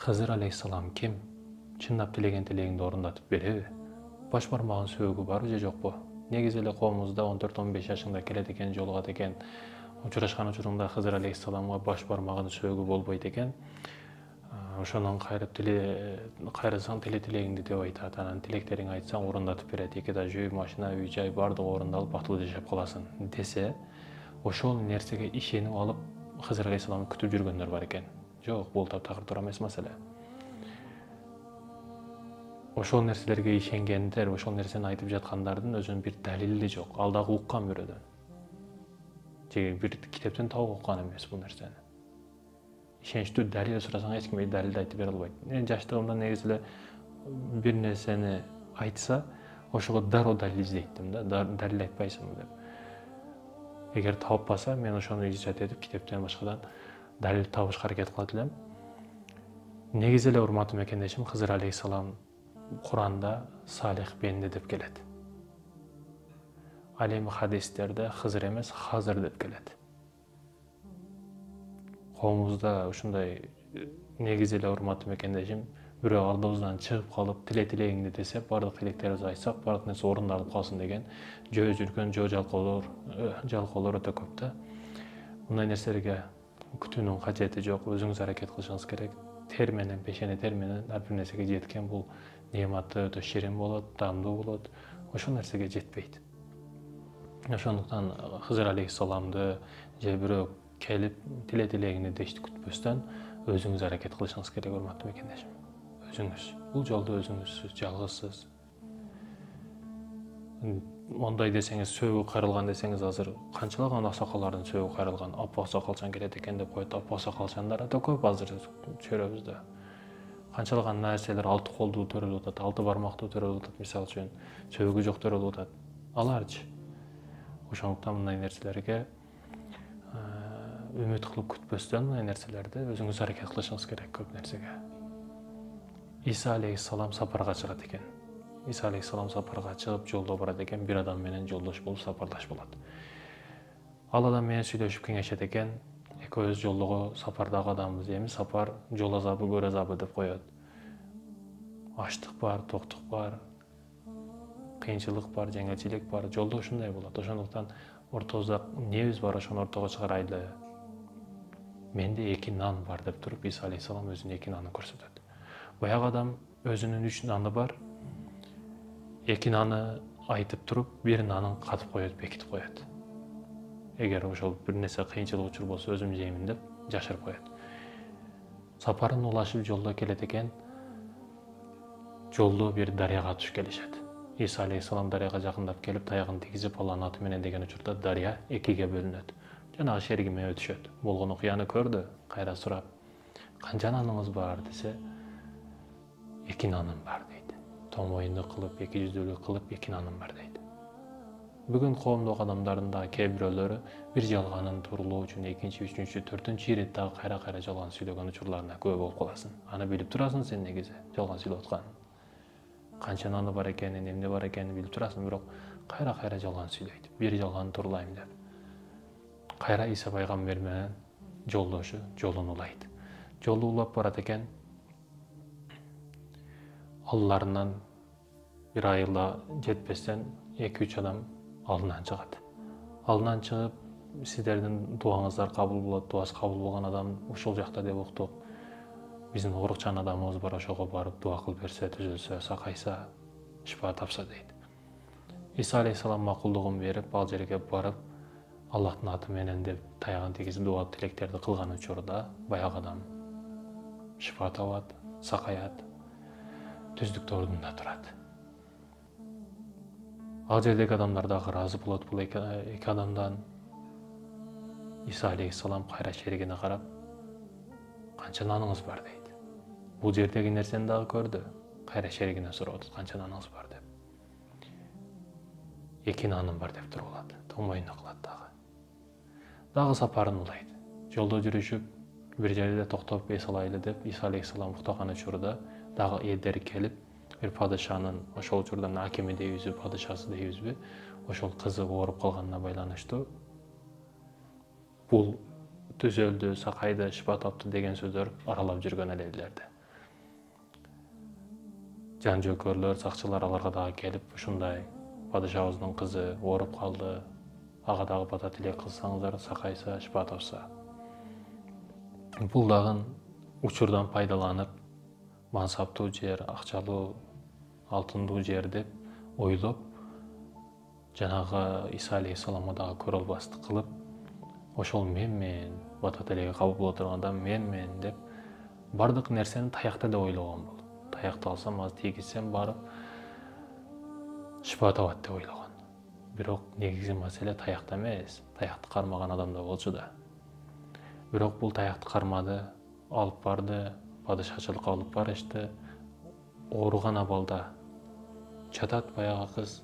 Hızır aleyhissalam kim? Чындап тилеген тилегиңди орундатып береби? Баш бармагын сөөгү барбы же жокпу? Негизи эле коомубузда 14-15 жашында келет экен, жолугат экен. Учурашкан учурунда Хызыр алейхиссаламга баш бармагын сөөгү болбойт экен. Ошонун кайрысаң тилегиңди деп айтат. Анан тилектериңди айтсаң орундатып берет. Эки этаж үй, машина, үй жай бардыгы орундалып бактылуу жашап каласың десе, ошол нерсеге ишенип алып Хызыр алейхиссаламды күтүп жүргөндөр бар экен. Жок, бул таптакыр туура эмес маселе. Ошол нерселерге ишенгендер, ошол нерсени айтып жаткандардын өзүнүн бир далили жок. Ал дагы уккан бирөөдөн. Же бир китептен тауып уккан эмес бул нерсени. Ишеничтүү далил сурасаң эч ким далилди айтып бере албайт. Мен жаштыгымда негизи эле бир нерсени айтса, ошого дароо далил издейтим да, далил айтпайсыңбы деп. Эгер таппаса, мен ошону ижад этип китептен башкадан далил табышка аракет кылат элем. Негизи эле урматтуу мекендешим, Хызыр алейхиссалам Куранда Салих бенди деп келет. Ал эми хадистерде Хызыр эмес, Хазыр деп келет. Коомубузда ушундай негизи эле урматтуу мекендешим, бирөө алдыбыздан чыгып калып, тилегиңди десе, бардык тилектерибизди айтсак, бардык нерсе орундалып калсын деген жөө жүргөн жалкоолор өтө көп да. Мындай нерселерге күтүүнүн кажети жок, өзүңүз аракет кылышыңыз керек. Тер менен, пешене тер менен ар бир нерсеге жеткен бул нематы өтө ширин болот, таамдуу болот. Ошол нерсеге жетпейт. Ошондуктан Хызыр алейхиссаламды же бирөө келип тилегиңди дешти күтпөстөн өзүңүз аракет кылышыңыз керек, урматтуу мекендешим. Өзүңүз. Бул жолдо өзүңүзсүз, жалгызсыз. Мондай десеңиз, сөөгү кайрылган десеңиз, азыр канчалаган аксакалдардын сөөгү кайрылган. Аппак сакалчан келет экен деп коет. Аппак сакалчандар да көп азыр чөйрөбүздө. Канчалаган нерселер алты колдуу төрөлүп атат, алты бармактуу төрөлүп атат, мисалы үчүн сөөгү жок төрөлүп атат. Аларчы. Ошондуктан мындай нерселерге үмүт кылып күтпөстөн мындай нерселерди өзүңүз аракет кылышыңыз керек көп нерсеге. Иса алейхиссалам сапарга чыгат экен. Иса алейхиссалам сапарга чыгып жолдо барат экен, бир адам менен жолдош болуп сапардаш болот. Ал адам менен сүйлөшүп кеңешет экен. Экөөбүз жолдогу сапардагы адамбыз, эми сапар жол азабы, көр азабы деп коет. Ачтык бар, токтук бар, кыйынчылык бар, жеңилчилик бар. Жолдо ушундай болот. Ошондуктан ортобузда эмнебиз бар, ошону ортого чыгарайлы. Менде 2 нан бар деп туруп, Иса алейхиссалам өзүнүн 2 нанын көрсөтөт. Баягы адам өзүнүн 3 наны бар. 2 наны айтып туруп, бир нанын катып коет, бекитип коет. Эгер ошол бир нерсе кыйынчылык учур болсо, өзүм жеймин деп жашырып коет. Сапарын улашып жолдо келет экен. Жолдо бир дарыяга түшүп келишет. Иса алейхиссалам дарыяга жакындап келип, таягын тийгизип, Алланын аты менен деген учурда дарыя 2ге бөлүнөт. Жанагы шеригиме өтүшөт. Болгон окуяны көрдү, кайра сурап, канча наныңыз бар десе, 2 наным бар дейт. Томоюнду кылып, 2 жүздүүлүк кылып 2 наным бар дейт. Бүгүн коомдогу адамдардын да кээ бирөөлөрү бир жалганын турулуу үчүн 2-чи, 3-чү, 4-чү ирет дагы кайра жалган сүйлөгөн учурларына күбө болуп каласың. Аны билип турасың сен негизи жалган сүйлөп атканын. Канча наны бар экенин, эмне бар экенин билип турасың, бирок кайра жалган сүйлөйт. Бир жалган турулайм деп. Кайра Иса пайгамбер менен жолдошу жолун улайт. Жолду улап барат экен. Алларынан бир айылда жетпестен 2-3 адам алдынан чыгат. Алдынан чыгып, сиздердин дуаңыздар кабыл болот, дуасы кабыл болгон адам ушул жакта деп уктуп, биздин оорукчан адамыбыз бар, ошого барып дуа кылып берсе, түзөлсө, сакайса, шифа тапса дейт. Иса алейхиссалам макулдугун берип, ал жерге барып, Аллахтын аты менен деп таягын тийгизип дуа тилектерди кылган учурда баягы адам шифа табат, сакаят, түздүктө ордунда турат. Ал жердеги адамдар дагы ыраазы болот бул эки адамдан. Иса алейхиссалам кайра шеригине карап, канча наныңыз бар дейт. Бул жердеги нерсени дагы көрдү. Кайра шеригине сурап атат, канча наныңыз бар деп. 2 наным бар деп туруп алат. Томоюнду кылат дагы. Дагы сапарын улайт. Жолдо жүрүшүп, бир жерде токтоп эс алайлы деп Иса алейхиссалам уктаган учурда дагы элдер келип, бир падышанын, ошол учурда акими дейбизби, падышасы дейбизби, ошол кызы ооруп калганына байланыштуу бул түзөлдү, сакайды, шифа тапты деген сөздөр аралап жүргөн эле элдерде. Жан жөкөрлөр, сакчылар аларга дагы келип, ушундай падышабыздын кызы ооруп калды. Ага дагы бата тилек кылсаңыздар, сакайса, шифа тапса. Бул дагы учурдан пайдаланып, мансаптуу жер, акчалуу, алтындуу жер деп ойлоп, жанагы Иса алейхисаламга дагы көрө албастык кылып, ошол менмен, бата тилеги кабыл боло турган адам менмен деп бардык нерсени таякта деп ойлогон бул. Таякты алсам, аз тийгизсем барып шифа табат деп ойлогон. Бирок негизги маселе таякта эмес, таякты кармаган адамда болчу да. Бирок бул таякты кармады, алып барды, падышачылыкка алып барышты. Ооруган абалда чатат баягы кыз.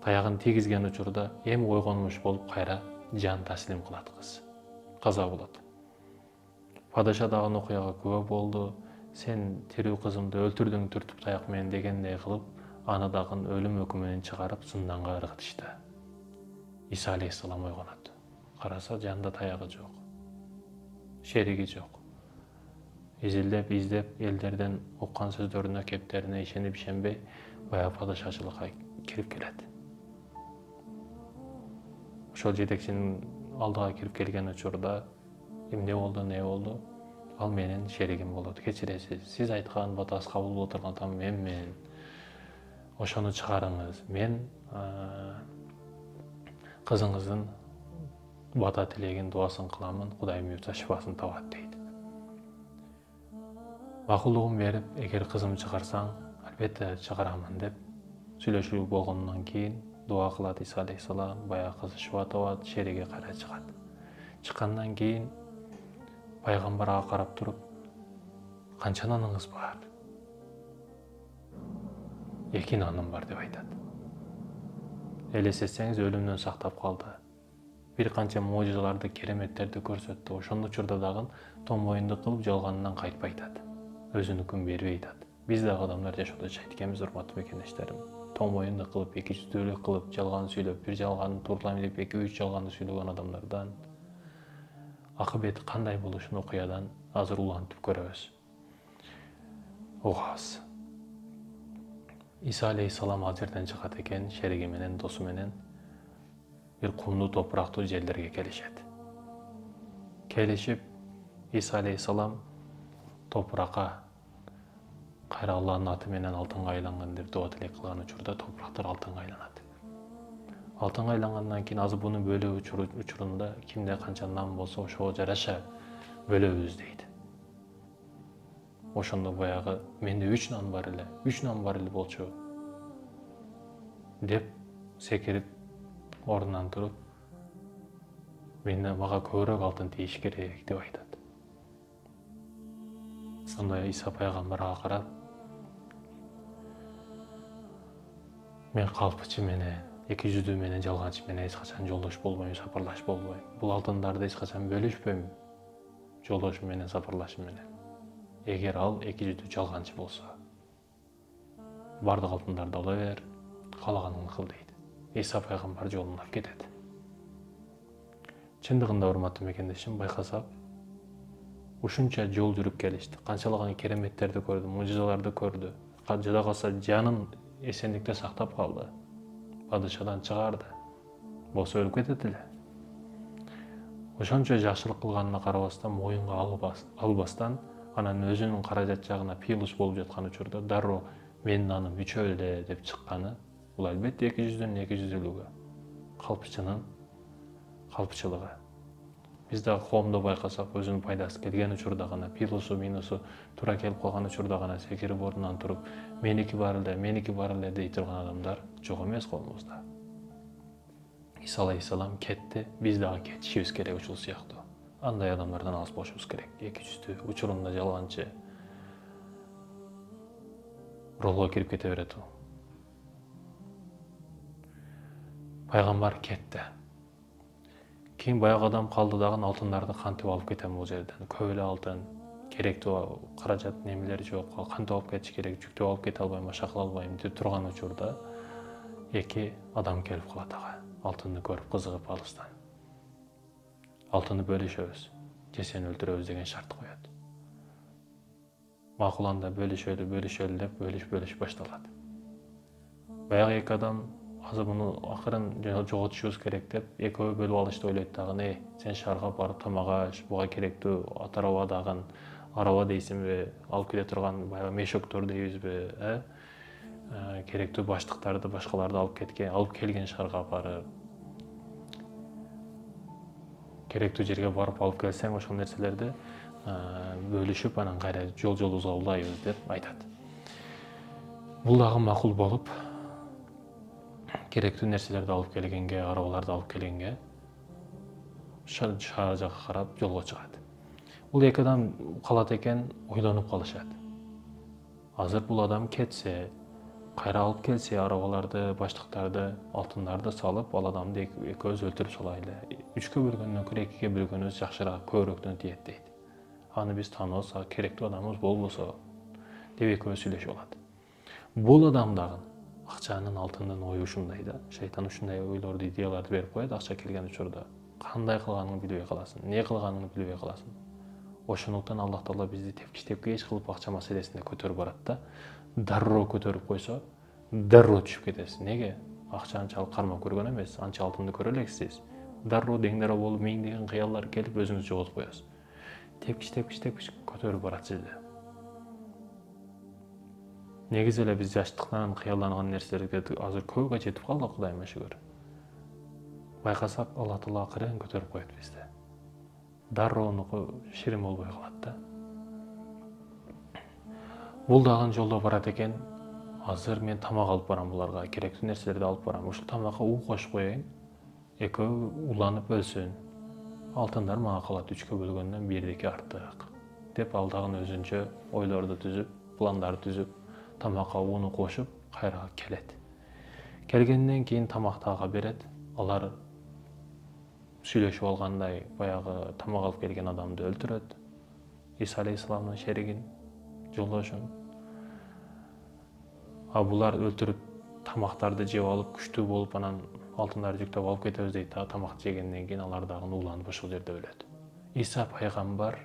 Таягын тийгизген учурда эми ойгонмуш болуп кайра жан таслим кылат кыз. Каза болот. Падыша дагы окуяга күбө болду. Сен тирүү кызымды өлтүрдүң түртүп таяк менен дегендей кылып, аны дагы өлүм өкүмүнөн чыгарып зынданга ыргытышты. Иса алейхисалам ойгонот. Караса жанында таягы жок. Шериги жок. Изилдеп, элдерден уккан сөздөрүнө, кептерине ишенип ишенбей, баягы падышачылыкка кирип келет. Ошол жетекчинин алдыга кирип келген учурда эмне болду, не болду? Ал менин шеригим болот. Кечиресиз. Сиз айткан батасы кабыл боло турган адам менмен. Ошону чыгарыңыз. Мен кызыңыздын бата тилегин, дуасын кыламын. Кудай буйрса шифасын табат дейт. Макулдугун берип, эгер кызым чыгарсаң, албетте чыгарамын деп сүйлөшүү болгондон кийин дуа кылат Иса алейхисалам, баягы кызы шифа табат, шериги кайра чыгат. Чыккандан кийин пайгамбар ага карап туруп, канча наныңыз бар? 2 наным бар деп айтат. Элестетсеңиз, өлүмдөн сактап калды. Бир канча мужизаларды, кереметтерди көрсөттү. Ошондо учурда дагы том боюнду кылып, жалганынан кайтпай айтат. Өзүнүкүн бербей айтат. Биз дагы адамдар жашоодо жайт экенбиз, урматтуу мекендештерим. Том боюнду кылып, 2 жүздүүлүк кылып, жалган сүйлөп, бир жалганды тууралайм деп 2-3 жалганды сүйлөгөн адамдардан акыбети кандай болушун окуядан азыр улантып көрөбүз. Угабыз. Иса алейхисалам ал жерден чыгат экен, шериги менен, досу менен бир кумдуу, топурактуу жерлерге келишет. Келишип, Иса алейхисалам топуракка кайра Алланын аты менен алтынга айланган деп дуа тилек кылган учурда топурактар алтынга айланат. Алтынга айлангандан кийин азыр буну бөлүү учурунда кимде канча нан болсо ошого жараша бөлөбүз дейт. Ошондо баягы менде 3 нан бар эле, 3 нан бар эле болчу деп секирип ордунан туруп, мага көбүрөөк алтын тийиш керек деп айтат. Сонда Иса пайгамбар ага карап, мен калпчы менен, 2 жүздүү менен, жалганчы менен эч качан жолдош болбойм, сапарлаш болбойм. Бул алтындарды эч качан бөлүшпөйм жолдошум менен, сапарлашым менен. Эгер ал 2 жүздүү жалганчы болсо, бардык алтындарды ала бер, каалаганыңды кыл дейт. Иса пайгамбар жолуна кетет. Чындыгында, урматтуу мекендешим, байкасак, ушунча жол жүрүп келишти. Канчалаган кереметтерди көрдү, мужизаларды көрдү. Жада калса жанын эсендикте сактап калды. Падышадан чыгарды. Болсо өлүп кетет эле. Ошончо жакшылык кылганына карабастан, моюнга албастан, анан өзүнүн каражат жагына пилус болуп жаткан учурда дароо менин наным 3 эле деп чыкканы, бул албетте 200дөн 200-лүгү. Калпчынын калпчылыгы. Биз дагы коомдо байкасак, өзүнүн пайдасы келген учурда гана, пилусу, минусу туура келип калган учурда гана секирип ордунан туруп, меники бар эле дей турган адамдар жок эмес колубузда. Иса алейхисалам кетти, биз дагы кетишибиз керек ушул сыяктуу. Андай адамдардан алыс болушубуз керек. 200 учурунда жалганчы ролго кирип кете берет у. Пайгамбар кетти. Кийин баягы адам калды дагы алтындарды кантип алып кетем бул жерден? Көп эле алтын, керектүү каражат немелер жок, кантип алып кетиш керек, жүктөп алып кете албайм, машак кыла албайм деп турган учурда 2 адам келип калат ага. Алтынды көрүп кызыгып алыстан. Алтынды бөлүшөбүз, же сени өлтүрөбүз деген шарт коёт. макуланда бөлүшөлү деп бөлүш башталат. Баягы эки адам азыр муну акырын жоготушубуз керек деп экөө бөлүп алышты ойлойт дагы. Сен шаарга барып тамак аш, буга керектүү ат араба дагы араба дейсиңби, алып келе турган баягы мешоктор дейбизби, керектүү баштыктарды, башкаларды алып келген шаарга барып, керектүү жерге барып алып келсең, ошол нерселерди бөлүшүп, анан кайра жолубузга улайбыз деп айтат. Бул дагы макул болуп, керектүү нерселерди алып келгенге, арабаларды алып келгенге, шаар жакка карап жолго чыгат. Бул эки адам калат экен, ойлонуп калышат. Азыр бул адам кетсе, кайра алып келсе арабаларды, баштыктарды, алтындарды салып, ал адамды экөөбүз өлтүрүп салайлы. 3-кө бөлгөндөн көрө 2-ге бөлгөнүбүз жакшыраак, көбүрөөктөн тиет дейт. Аны биз тааныбыз, керектүү адамыбыз болбосо деп экөөбүз сүйлөшүп алат. Бул адам дагы акчанын, алтындын ою ушундай да. Шейтан ушундай ойлорду, идеяларды берип коет акча келген учурда. Кандай кылганыңды билбей каласың, эмне кылганыңды билбей каласың. Ошондуктан Аллах Таала бизди тепкич кылып акча маселесинде көтөрүп барат да. Дарроо көтөрүп койсо, дарроо түшүп кетесиз. Неге? Акча анчалык кармап көргөн эмес, анча алтынды көрө элексиз. Дарроо деңдере болуп, миңдеген кыяллар келип өзүңүздү жоготуп коесуз. Тепкич көтөрүп барат сизди. Негизи эле биз жаштыктан кыялланган нерселерге азыр көбгө жетип калдык, Кудайыма шүгүр. Байкасак, Аллах Таала акырын көтөрүп коет бизди. Дарроонуку ширин болбой калат да. Бул дагы жолдо барат экен. Азыр мен тамак алып барам буларга, керектүү нерселерди алып барам. Ушул тамакка уу кошуп коеюн. Экөө уланып өлсүн. Алтындар мага калат, 3-кө бөлгөндөн 1-2 артык. Деп ал дагы өзүнчө ойлорду түзүп, пландарды түзүп, тамакка ууну кошуп, кайра келет. Келгенден кийин тамакты ага берет. Алар сүйлөшүп алгандай баягы тамак алып келген адамды өлтүрөт. Иса алейхисаламдын шеригин, жолдошун. Булар өлтүрүп тамактарды жеп алып, күчтүү болуп, анан алтындарды жүктөп алып кетебиз дейт. Тамакты жегенден кийин алар дагы уланып ошол жерде өлөт. Иса пайгамбар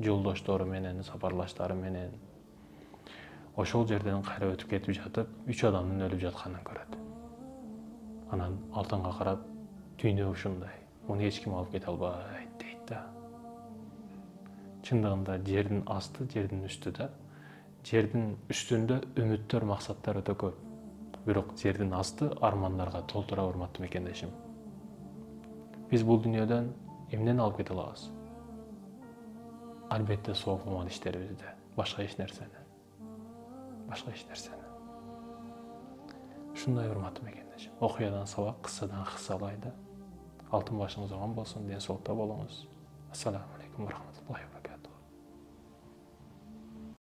жолдоштору менен, сапарлаштары менен ошол жерден кайра өтүп кетип жатып, 3 адамдын өлүп жатканын көрөт. Анан алтынга карап, дүйнө ушундай. Муну эч ким алып кете албайт дейт да. Чындыгында жердин асты, жердин үстү да. Жердин үстүндө үмүттөр, максаттар өтө көп. Бирок жердин асты армандарга толтура, урматтуу мекендешим. Биз бул дүйнөдөн эмнени алып кете алабыз? Албетте сооп аман иштерибизди, башка эч нерсени. Ушундай урматтуу мекендешим. Окуядан сабак, кыссадан кысса алайда. Алтын башыңыз аман болсун, ден соолукта болуңуз. Ассаламу алейкум ва рахматуллахи ва баракатух.